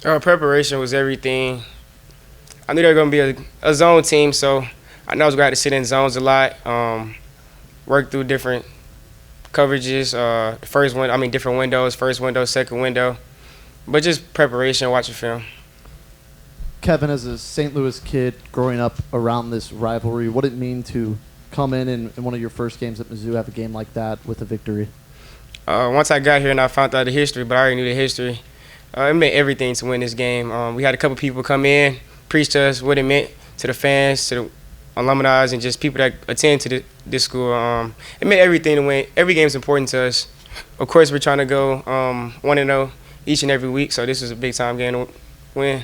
Preparation was everything. I knew they were going to be a zone team, so I know I was going to have to sit in zones a lot, work through different coverages, different windows, first window, second window, but just preparation, watching film. Kevin, as a St. Louis kid growing up around this rivalry, what did it mean to come in one of your first games at Mizzou, have a game like that with a victory? Once I got here and I found out the history, but I already knew the history, it meant everything to win this game. We had a couple people come in, preach to us what it meant to the fans, to the alumni, and just people that attend to this school. It meant everything to win. Every game is important to us. Of course, we're trying to go 1-0 each and every week, so this is a big-time game to win.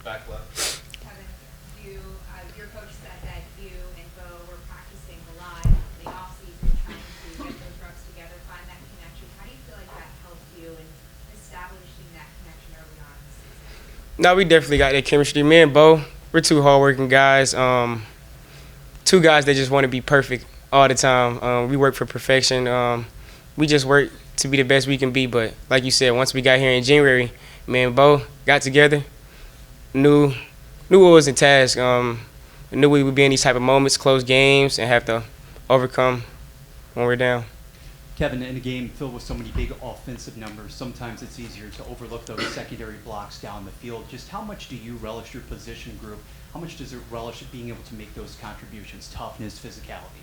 Back left. Kevin, your coach said that you and Bo were practicing a lot in the offseason, trying to get those reps together, find that connection. How do you feel like that helped you in establishing that connection early on in the season? No, we definitely got that chemistry. Me and Bo, we're two hardworking guys. Two guys that just want to be perfect all the time. We work for perfection. We just work to be the best we can be. But like you said, once we got here in January, me and Bo got together, knew what was the task. Knew we would be in these type of moments, close games, and have to overcome when we're down. Kevin, in a game filled with so many big offensive numbers, sometimes it's easier to overlook those secondary blocks down the field. Just how much do you relish your position group? How much does it relish being able to make those contributions, toughness, physicality?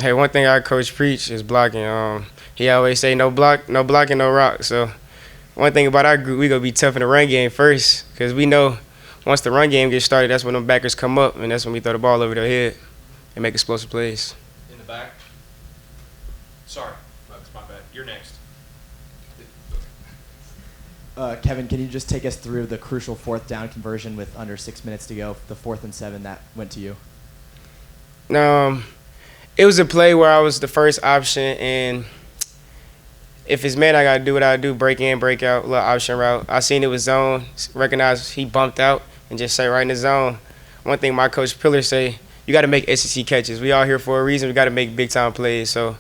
Hey, one thing our coach preach is blocking. He always say no blocking, no rock. So one thing about our group, we gonna be tough in the run game first, because we know once the run game gets started, that's when them backers come up, and that's when we throw the ball over their head and make explosive plays. In the back. Sorry, that's my bad. You're next. Kevin, can you just take us through the crucial fourth down conversion with under 6 minutes to go, the 4th and 7 that went to you? It was a play where I was the first option, and if it's man, I got to do what I do, break in, break out, little option route. I seen it was zone, recognized he bumped out, and just say right in the zone. One thing my coach Pillar say, you got to make SEC catches. We all here for a reason. We got to make big-time plays. So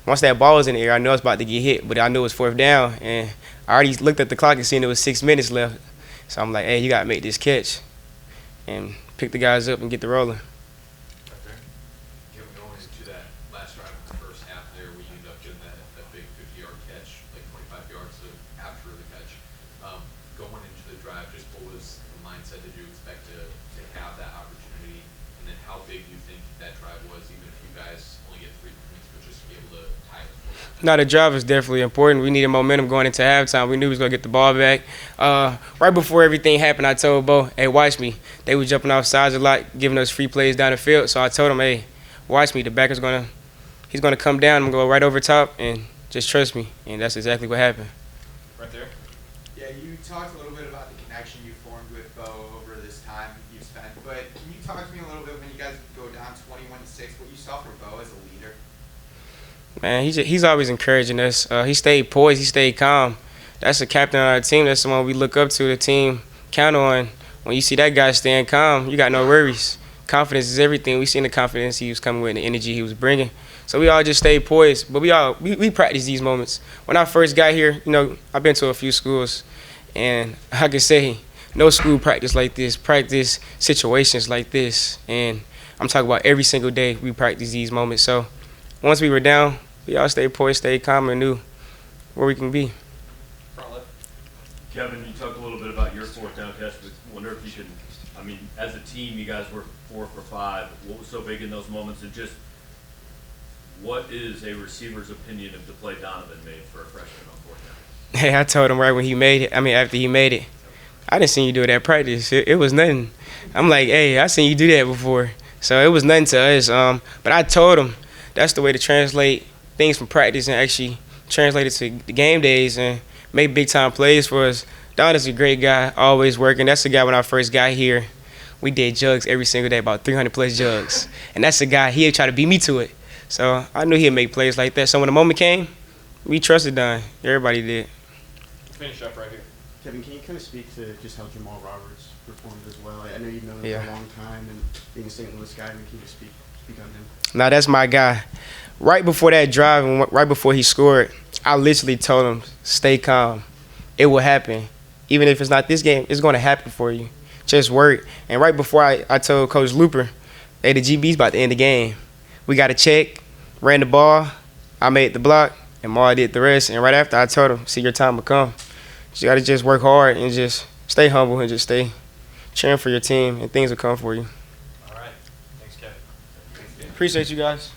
once that ball was in the air, I knew I was about to get hit, but I knew it was 4th down, and I already looked at the clock and seen it was 6 minutes left. So I'm like, hey, you got to make this catch and pick the guys up and get the rolling. Right there. Kevin, going into that last drive in the first half there, where you ended up getting that big 50-yard catch, like 25 yards after the catch. Going into the drive, just what was the mindset? Did you expect to have that opportunity? And then how big do you think that drive was, even if you guys only get 3 points, but just to be able to tie it? No, the drive is definitely important. We needed momentum going into halftime. We knew we was going to get the ball back. Right before everything happened, I told Bo, hey, watch me. They were jumping off sides a lot, giving us free plays down the field. So I told him, hey, watch me. The backer's he's going to come down. I'm going to go right over top, and just trust me. And that's exactly what happened. Right there. Yeah, you talked a little bit about the connection you formed with Bo over this time you've spent. But can you talk to me a little bit when you guys go down 21-6, what you saw for Bo as a leader? Man, he's always encouraging us. He stayed poised. He stayed calm. That's the captain of our team. That's the one we look up to, the team count on. When you see that guy staying calm, you got no worries. Confidence is everything. We seen the confidence he was coming with and the energy he was bringing. So we all just stayed poised. But we practice these moments. When I first got here, I've been to a few schools, and I can say no school practice like this, practice situations like this. And I'm talking about every single day we practice these moments. So once we were down, we all stayed poised, stayed calm, and knew where we can be. Front left. Kevin, you talked a little bit about your 4th down catch, but wonder if you can, as a team, you guys were 4 for 5. What was so big in those moments, and just what is a receiver's opinion of the play Donovan made for a freshman on 4th down? Hey, I told him right when he made it, after he made it, I didn't see you do it at practice. It was nothing. I'm like, hey, I seen you do that before. So it was nothing to us. But I told him that's the way to translate things from practice and actually translate it to the game days and make big-time plays for us. Don is a great guy, always working. That's the guy when I first got here. We did jugs every single day, about 300-plus jugs. And that's the guy, he'd try to beat me to it. So I knew he'd make plays like that. So when the moment came, we trusted Don. Everybody did. Finish up right here. Kevin, can you kind of speak to just how Jamal Roberts performed as well? I know you've known him Yeah. for a long time, and being a St. Louis guy, can you just speak on him? Now, that's my guy. Right before that drive and right before he scored, I literally told him, stay calm. It will happen. Even if it's not this game, it's going to happen for you. Just work. And right before I told Coach Looper, hey, the GB's about to end the game. We got a check, ran the ball, I made the block, and Ma did the rest. And right after, I told him, see, your time will come. You got to just work hard and just stay humble and just stay cheering for your team, and things will come for you. All right. Thanks, Kevin. Appreciate you guys.